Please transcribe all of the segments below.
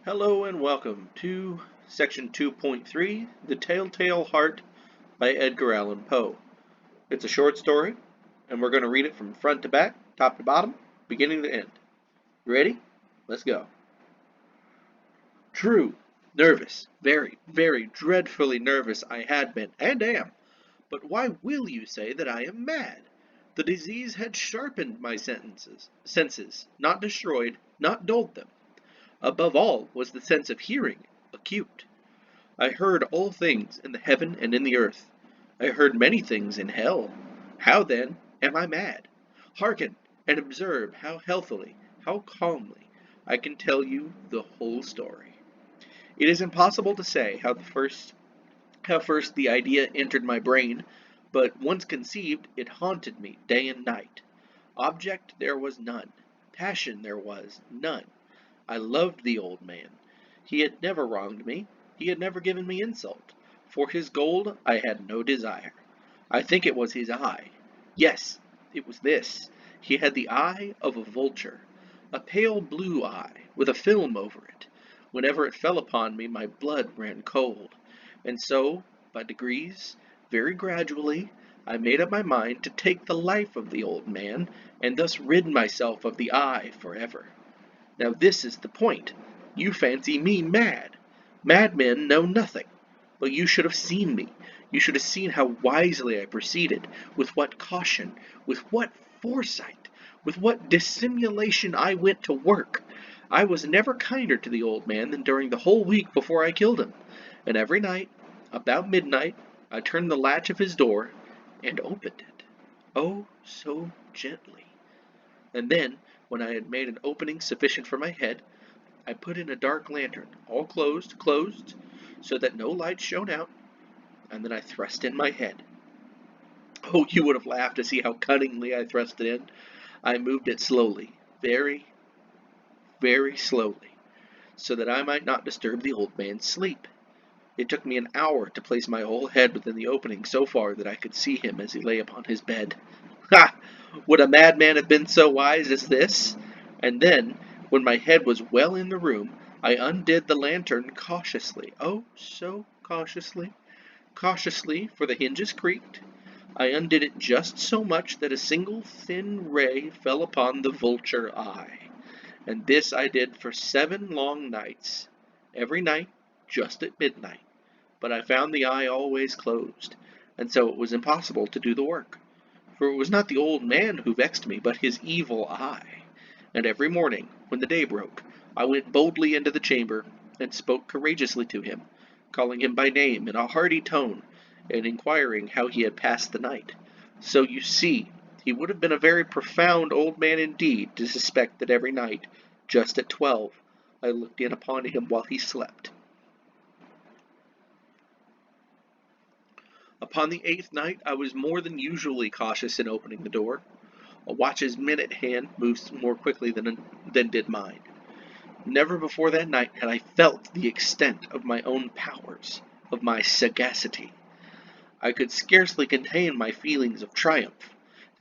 Hello and welcome to Section 2.3, The Telltale Heart by Edgar Allan Poe. It's a short story, and we're going to read it from front to back, top to bottom, beginning to end. Ready? Let's go. True, nervous, very, very dreadfully nervous I had been, and am. But why will you say that I am mad? The disease had sharpened my senses, not destroyed, not dulled them. Above all was the sense of hearing, acute. I heard all things in the heaven and in the earth. I heard many things in hell. How, then, am I mad? Hearken, and observe how healthily, how calmly, I can tell you the whole story. It is impossible to say how first the idea entered my brain, but once conceived, it haunted me day and night. Object there was none. Passion there was none. I loved the old man. He had never wronged me. He had never given me insult. For his gold I had no desire. I think it was his eye. Yes, it was this. He had the eye of a vulture, a pale blue eye, with a film over it. Whenever it fell upon me, my blood ran cold. And so, by degrees, very gradually, I made up my mind to take the life of the old man, and thus rid myself of the eye forever. Now this is the point. You fancy me mad. Madmen know nothing. But you should have seen me. You should have seen how wisely I proceeded, with what caution, with what foresight, with what dissimulation I went to work. I was never kinder to the old man than during the whole week before I killed him. And every night, about midnight, I turned the latch of his door and opened it. Oh, so gently. And then, when I had made an opening sufficient for my head, I put in a dark lantern, all closed, so that no light shone out, and then I thrust in my head. Oh, you would have laughed to see how cunningly I thrust it in. I moved it slowly, very, very slowly, so that I might not disturb the old man's sleep. It took me an hour to place my whole head within the opening so far that I could see him as he lay upon his bed. Ha! Would a madman have been so wise as this? And then, when my head was well in the room, I undid the lantern cautiously. Oh, so cautiously. Cautiously, for the hinges creaked. I undid it just so much that a single thin ray fell upon the vulture eye. And this I did for 7 long nights. Every night, just at midnight. But I found the eye always closed, and so it was impossible to do the work. For it was not the old man who vexed me, but his evil eye. And every morning, when the day broke, I went boldly into the chamber, and spoke courageously to him, calling him by name in a hearty tone, and inquiring how he had passed the night. So you see, he would have been a very profound old man indeed to suspect that every night, just at 12, I looked in upon him while he slept. Upon the 8th night I was more than usually cautious in opening the door. A watch's minute hand moves more quickly than did mine. Never before that night had I felt the extent of my own powers, of my sagacity. I could scarcely contain my feelings of triumph,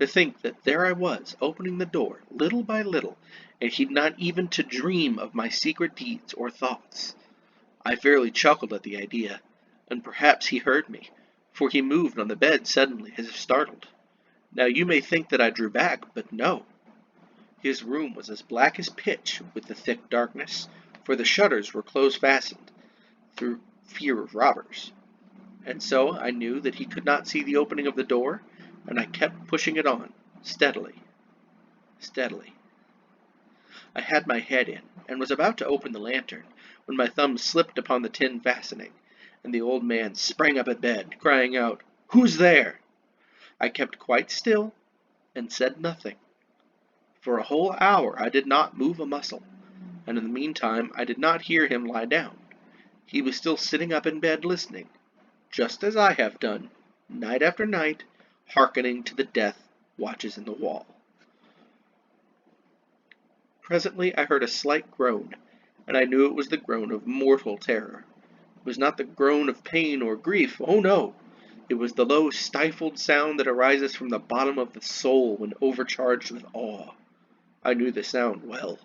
to think that there I was, opening the door, little by little, and he not even to dream of my secret deeds or thoughts. I fairly chuckled at the idea, and perhaps he heard me, for he moved on the bed suddenly, as if startled. Now you may think that I drew back, but no. His room was as black as pitch with the thick darkness, for the shutters were close fastened, through fear of robbers. And so I knew that he could not see the opening of the door, and I kept pushing it on, steadily, steadily. I had my head in, and was about to open the lantern, when my thumb slipped upon the tin fastening, and the old man sprang up in bed, crying out, "Who's there?" I kept quite still, and said nothing. For a whole hour I did not move a muscle, and in the meantime I did not hear him lie down. He was still sitting up in bed listening, just as I have done, night after night, hearkening to the death watches in the wall. Presently I heard a slight groan, and I knew it was the groan of mortal terror. It was not the groan of pain or grief, oh no! It was the low stifled sound that arises from the bottom of the soul when overcharged with awe. I knew the sound well.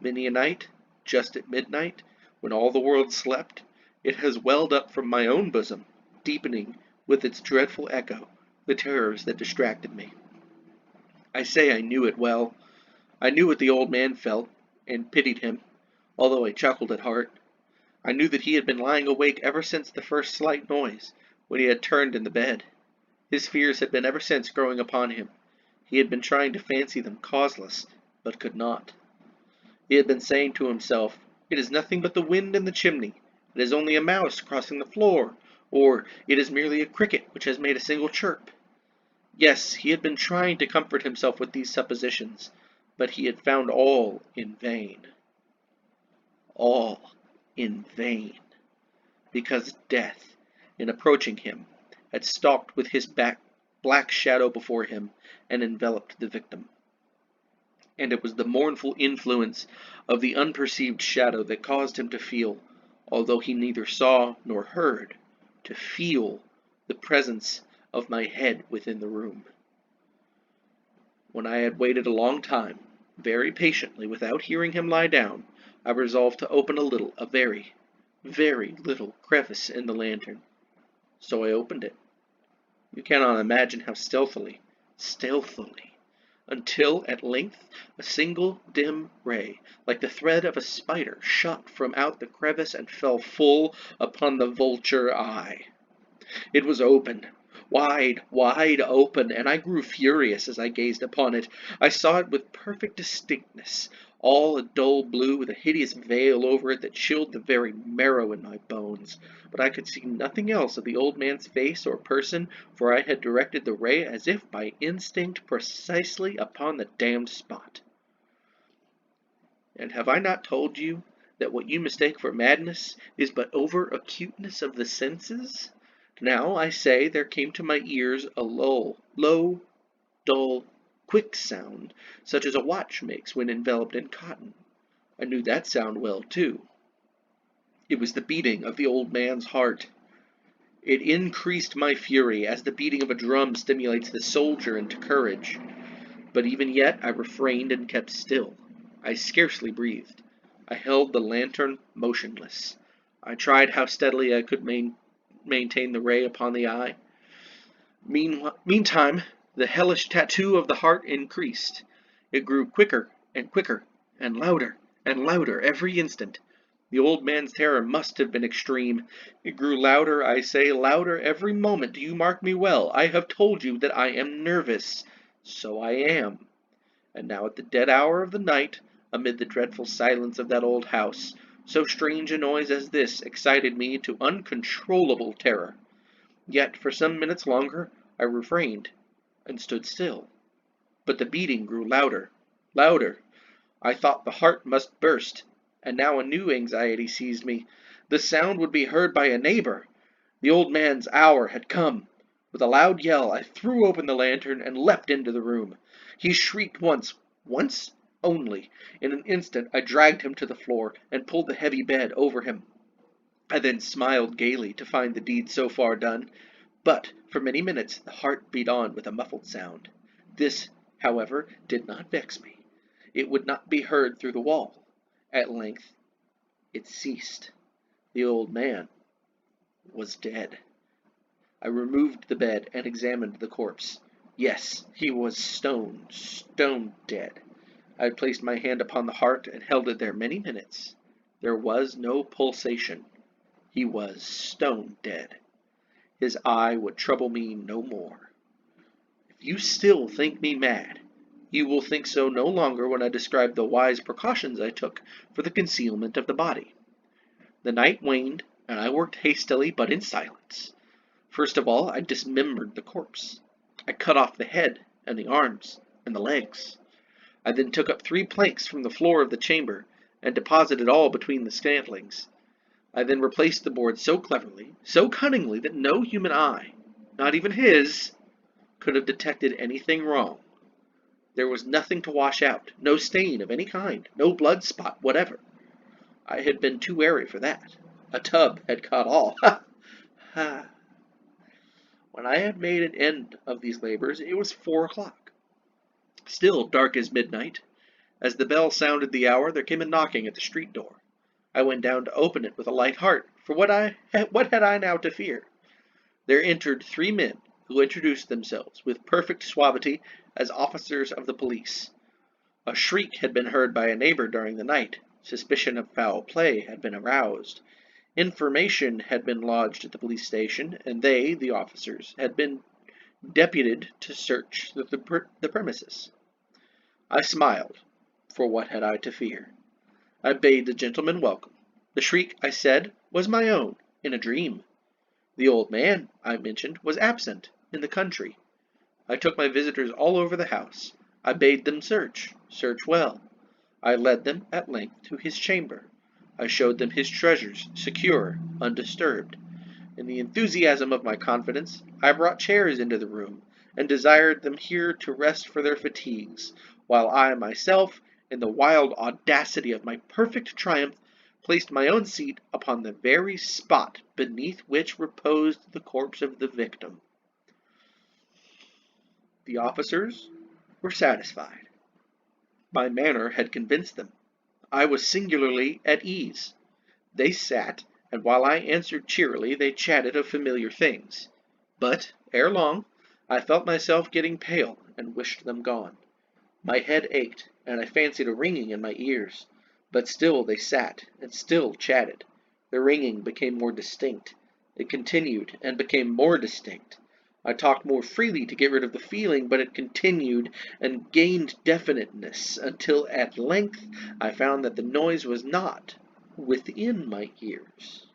Many a night, just at midnight, When all the world slept, it has welled up from my own bosom, deepening with its dreadful echo the terrors that distracted me. I say I knew it well. I knew what the old man felt, and pitied him, although I chuckled at heart. I knew that he had been lying awake ever since the first slight noise, when he had turned in the bed. His fears had been ever since growing upon him. He had been trying to fancy them causeless, but could not. He had been saying to himself, "It is nothing but the wind in the chimney. It is only a mouse crossing the floor, or it is merely a cricket which has made a single chirp." Yes, he had been trying to comfort himself with these suppositions, but he had found all in vain. All in vain, because death, in approaching him, had stalked with his black shadow before him and enveloped the victim. And it was the mournful influence of the unperceived shadow that caused him to feel, although he neither saw nor heard, to feel the presence of my head within the room. When I had waited a long time, very patiently, without hearing him lie down, I resolved to open a very, very little crevice in the lantern. So I opened it. You cannot imagine how stealthily, until at length a single dim ray, like the thread of a spider, shot from out the crevice and fell full upon the vulture eye. It was open, wide, wide open, and I grew furious as I gazed upon it. I saw it with perfect distinctness, all a dull blue, with a hideous veil over it that chilled the very marrow in my bones. But I could see nothing else of the old man's face or person, for I had directed the ray as if by instinct precisely upon the damned spot. And have I not told you that what you mistake for madness is but over-acuteness of the senses? Now, I say, there came to my ears a low, dull, quick sound, such as a watch makes when enveloped in cotton. I knew that sound well, too. It was the beating of the old man's heart. It increased my fury, as the beating of a drum stimulates the soldier into courage. But even yet I refrained and kept still. I scarcely breathed. I held the lantern motionless. I tried how steadily I could maintain the ray upon the eye. Meantime, the hellish tattoo of the heart increased. It grew quicker and quicker, and louder every instant. The old man's terror must have been extreme. It grew louder, I say, louder every moment. Do you mark me well? I have told you that I am nervous. So I am. And now at the dead hour of the night, amid the dreadful silence of that old house, so strange a noise as this excited me to uncontrollable terror. Yet for some minutes longer I refrained, and stood still. But the beating grew louder. I thought the heart must burst, and now a new anxiety seized me. The sound would be heard by a neighbor. The old man's hour had come. With a loud yell, I threw open the lantern and leapt into the room. He shrieked once only. In an instant I dragged him to the floor, and pulled the heavy bed over him. I then smiled gaily to find the deed so far done, but for many minutes the heart beat on with a muffled sound. This, however, did not vex me. It would not be heard through the wall. At length it ceased. The old man was dead. I removed the bed and examined the corpse. Yes, he was stone dead. I had placed my hand upon the heart and held it there many minutes. There was no pulsation. He was stone dead. His eye would trouble me no more. If you still think me mad, you will think so no longer when I describe the wise precautions I took for the concealment of the body. The night waned, and I worked hastily but in silence. First of all, I dismembered the corpse. I cut off the head and the arms and the legs. I then took up 3 planks from the floor of the chamber and deposited all between the scantlings. I then replaced the board so cleverly, so cunningly, that no human eye, not even his, could have detected anything wrong. There was nothing to wash out, no stain of any kind, no blood spot whatever. I had been too wary for that. A tub had caught all. Ha! Ha! When I had made an end of these labors, it was 4 o'clock. Still dark as midnight. As the bell sounded the hour, there came a knocking at the street door. I went down to open it with a light heart, for what had I now to fear? There entered 3 men, who introduced themselves, with perfect suavity, as officers of the police. A shriek had been heard by a neighbor during the night. Suspicion of foul play had been aroused. Information had been lodged at the police station, and they, the officers, had been deputed to search the premises. I smiled, for what had I to fear? I bade the gentleman welcome. The shriek, I said, was my own, in a dream. The old man, I mentioned, was absent, in the country. I took my visitors all over the house. I bade them search well. I led them, at length, to his chamber. I showed them his treasures, secure, undisturbed. In the enthusiasm of my confidence, I brought chairs into the room, and desired them here to rest for their fatigues, while I myself, in the wild audacity of my perfect triumph, placed my own seat upon the very spot beneath which reposed the corpse of the victim. The officers were satisfied. My manner had convinced them. I was singularly at ease. They sat, and while I answered cheerily, they chatted of familiar things. But, ere long, I felt myself getting pale, and wished them gone. My head ached, and I fancied a ringing in my ears. But still they sat, and still chatted. The ringing became more distinct. It continued, and became more distinct. I talked more freely to get rid of the feeling, but it continued, and gained definiteness, until at length I found that the noise was not within my ears.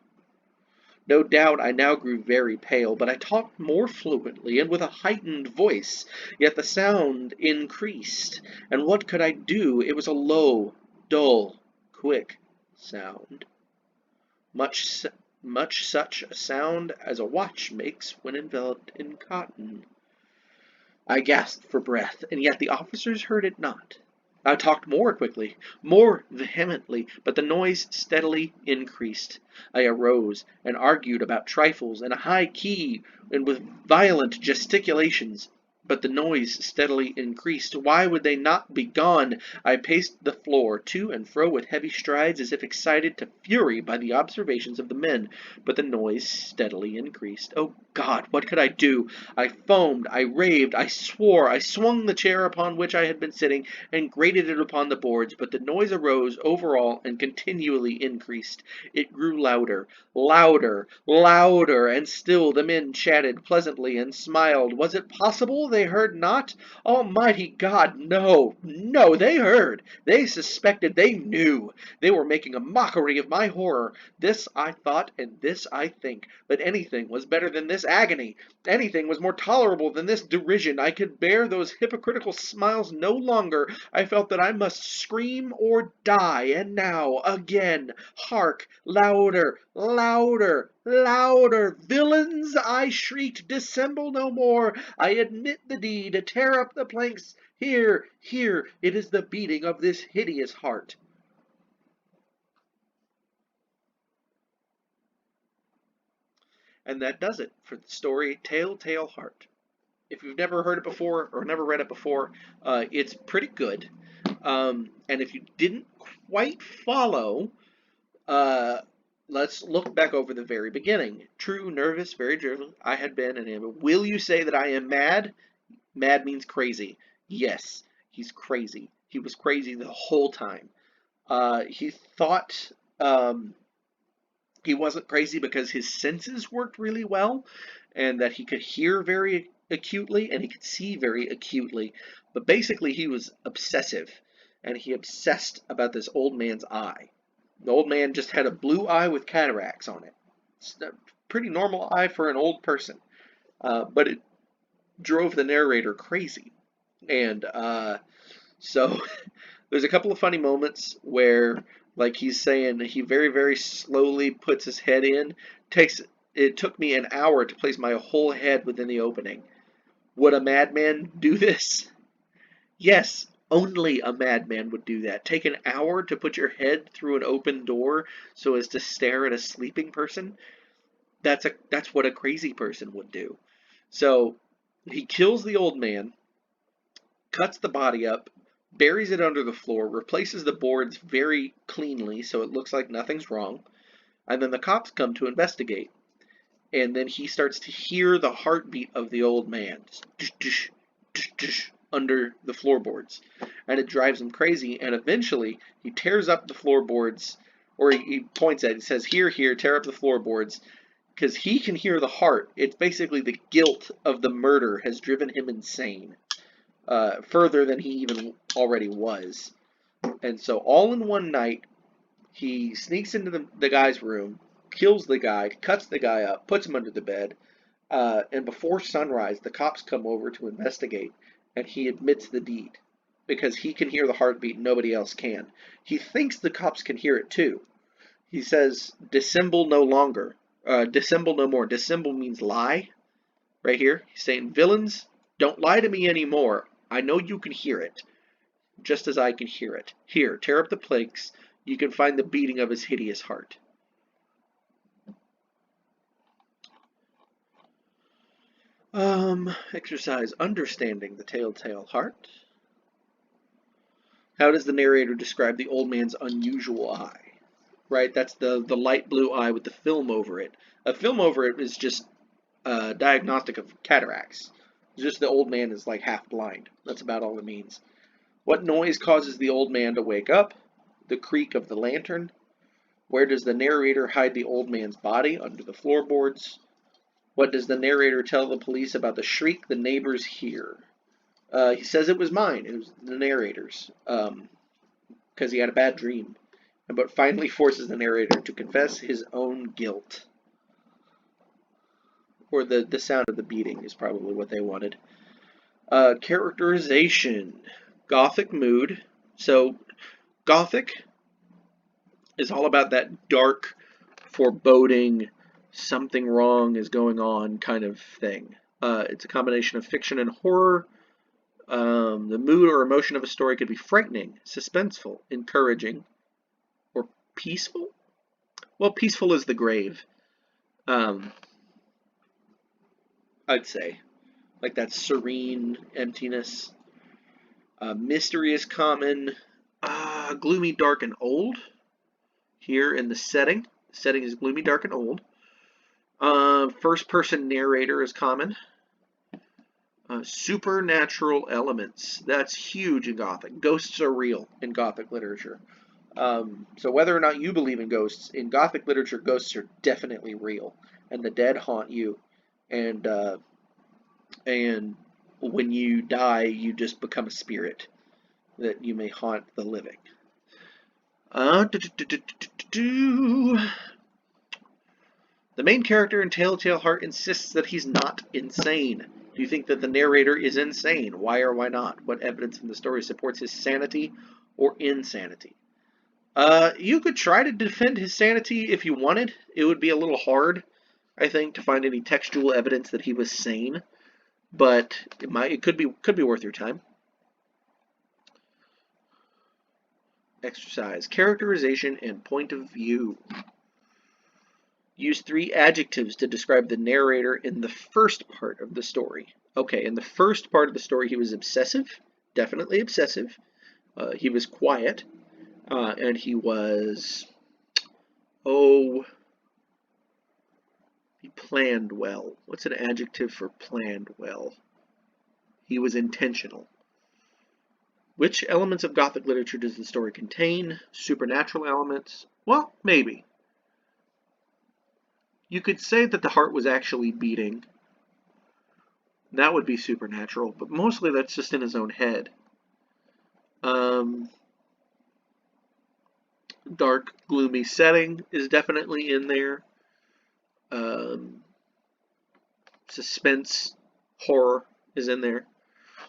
No doubt I now grew very pale, but I talked more fluently and with a heightened voice, yet the sound increased, and what could I do? It was a low, dull, quick sound. Much such a sound as a watch makes when enveloped in cotton. I gasped for breath, and yet the officers heard it not. I talked more quickly, more vehemently, but the noise steadily increased. I arose and argued about trifles in a high key and with violent gesticulations, but the noise steadily increased. Why would they not be gone? I paced the floor to and fro with heavy strides, as if excited to fury by the observations of the men, but the noise steadily increased. Oh God, what could I do? I foamed, I raved, I swore, I swung the chair upon which I had been sitting, and grated it upon the boards, but the noise arose over all and continually increased. It grew louder, louder, louder, and still the men chatted pleasantly and smiled. Was it possible they heard not? Almighty God, no, no, they heard, they suspected, they knew. They were making a mockery of my horror. This I thought, and this I think, but anything was better than this agony. Anything was more tolerable than this derision. I could bear those hypocritical smiles no longer. I felt that I must scream or die. And now, again, hark, louder, louder, louder. Villains, I shrieked, dissemble no more. I admit the deed. Tear up the planks. Here, here, it is the beating of this hideous heart. And that does it for the story Telltale Heart. If you've never heard it before or never read it before, it's pretty good. And if you didn't quite follow, let's look back over the very beginning. True, nervous, very driven. I had been and am. Will you say that I am mad? Mad means crazy. Yes, he's crazy. He was crazy the whole time. He thought he wasn't crazy because his senses worked really well and that he could hear very acutely and he could see very acutely. But basically, he was obsessive, and he obsessed about this old man's eye. The old man just had a blue eye with cataracts on it. It's a pretty normal eye for an old person, but it drove the narrator crazy. And so there's a couple of funny moments where, like he's saying, he very, very slowly puts his head in. It took me an hour to place my whole head within the opening. Would a madman do this? Yes, only a madman would do that. Take an hour to put your head through an open door so as to stare at a sleeping person? That's what a crazy person would do. So he kills the old man, cuts the body up, buries it under the floor, replaces the boards very cleanly so it looks like nothing's wrong, and then the cops come to investigate. And then he starts to hear the heartbeat of the old man under the floorboards, and it drives him crazy. And eventually, he tears up the floorboards, or he points at it. He says, "Here, here, tear up the floorboards," because he can hear the heart. It's basically the guilt of the murder has driven him insane, further than he even already was. And so, all in one night, he sneaks into the guy's room, kills the guy, cuts the guy up, puts him under the bed, and before sunrise, the cops come over to investigate, and he admits the deed because he can hear the heartbeat and nobody else can. He thinks the cops can hear it too. He says, "Dissemble no longer. Dissemble no more." Dissemble means lie, right here. He's saying, "Villains, don't lie to me anymore. I know you can hear it, just as I can hear it. Here, tear up the planks. You can find the beating of his hideous heart." Exercise understanding the telltale heart. How does the narrator describe the old man's unusual eye? Right, that's the light blue eye with the film over it. A film over it is just a diagnostic of cataracts. It's just the old man is like half blind. That's about all it means. What noise causes the old man to wake up? The creak of the lantern. Where does the narrator hide the old man's body? Under the floorboards. What does the narrator tell the police about the shriek the neighbors hear? He says it was mine. It was the narrator's, because he had a bad dream. But finally forces the narrator to confess his own guilt. Or the sound of the beating is probably what they wanted. Characterization. Gothic mood. So, Gothic is all about that dark, foreboding, something wrong is going on kind of thing. It's a combination of fiction and horror. The mood or emotion of a story could be frightening, suspenseful, encouraging, or peaceful. Well, peaceful is the grave. I'd say. Like that serene emptiness. Mystery is common. Gloomy, dark, and old. Here in the setting. The setting is gloomy, dark, and old. First-person narrator is common. Supernatural elements. That's huge in Gothic. Ghosts are real in Gothic literature. So whether or not you believe in ghosts, in Gothic literature, ghosts are definitely real. And the dead haunt you. And when you die, you just become a spirit that you may haunt the living. The main character in Telltale Heart insists that he's not insane. Do you think that the narrator is insane? Why or why not? What evidence in the story supports his sanity or insanity? You could try to defend his sanity if you wanted. It would be a little hard, I think, to find any textual evidence that he was sane, but it could be worth your time. Exercise. Characterization and point of view. Use 3 adjectives to describe the narrator in the first part of the story. Okay, in the first part of the story, he was obsessive, definitely obsessive. He was quiet, and he was, he planned well. What's an adjective for planned well? He was intentional. Which elements of Gothic literature does the story contain? Supernatural elements? Well, maybe. You could say that the heart was actually beating. That would be supernatural, but mostly that's just in his own head. Dark, gloomy setting is definitely in there. Suspense, horror is in there.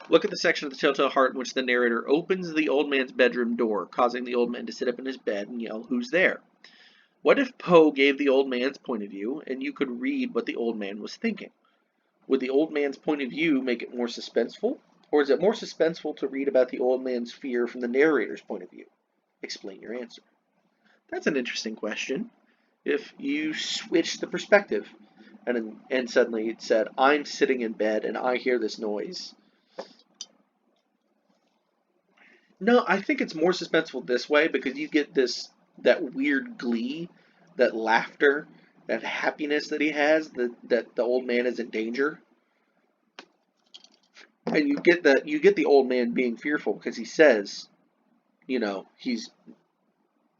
Look at the section of the Telltale Heart in which the narrator opens the old man's bedroom door, causing the old man to sit up in his bed and yell, "Who's there?" What if Poe gave the old man's point of view and you could read what the old man was thinking? Would the old man's point of view make it more suspenseful? Or is it more suspenseful to read about the old man's fear from the narrator's point of view? Explain your answer. That's an interesting question. If you switch the perspective and suddenly it said, "I'm sitting in bed and I hear this noise." No, I think it's more suspenseful this way because you get that weird glee, that laughter, that happiness that he has, that the old man is in danger. And you get the old man being fearful because he says, he's,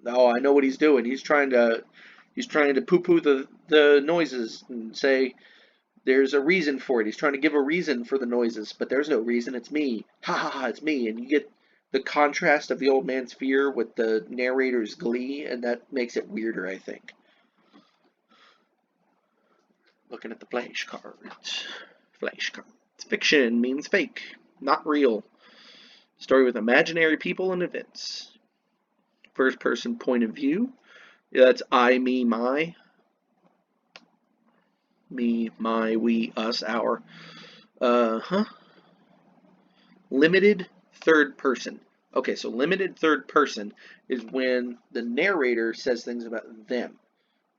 oh, I know what he's doing. He's trying to poo-poo the noises and say there's a reason for it. He's trying to give a reason for the noises, but there's no reason. It's me. Ha ha ha, it's me. And you get the contrast of the old man's fear with the narrator's glee, and that makes it weirder, I think. Looking at the flashcards. Flashcards. Fiction means fake, not real. Story with imaginary people and events. First person point of view. Yeah, that's I, me, my. Me, my, we, us, our. Limited third person. Okay, so limited third person is when the narrator says things about them.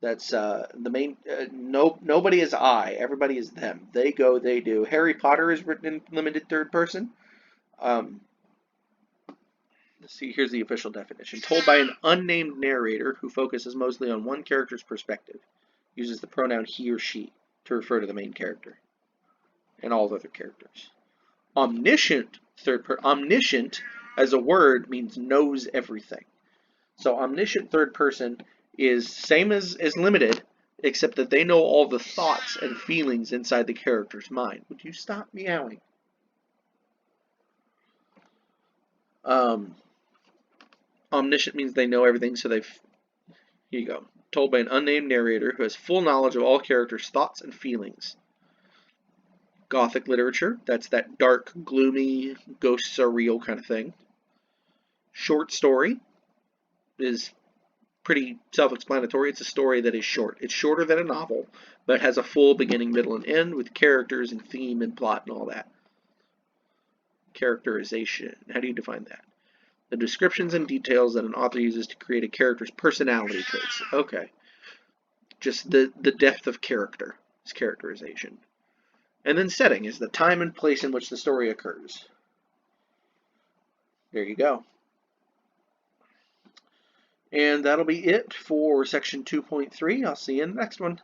That's the main. Nobody is I. Everybody is them. They go. They do. Harry Potter is written in limited third person. Um, let's see. Here's the official definition: told by an unnamed narrator who focuses mostly on one character's perspective. Uses the pronoun he or she to refer to the main character and all the other characters. Omniscient omniscient as a word means knows everything. So omniscient third person is same as limited, except that they know all the thoughts and feelings inside the character's mind. Would you stop meowing? Omniscient means they know everything, so here you go. Told by an unnamed narrator who has full knowledge of all characters' thoughts and feelings. Gothic literature, that's that dark, gloomy, ghosts are real kind of thing. Short story is pretty self-explanatory. It's a story that is short. It's shorter than a novel, but has a full beginning, middle, and end with characters and theme and plot and all that. Characterization. How do you define that? The descriptions and details that an author uses to create a character's personality traits. Okay. Just the depth of character is characterization. And then setting is the time and place in which the story occurs. There you go. And that'll be it for section 2.3. I'll see you in the next one.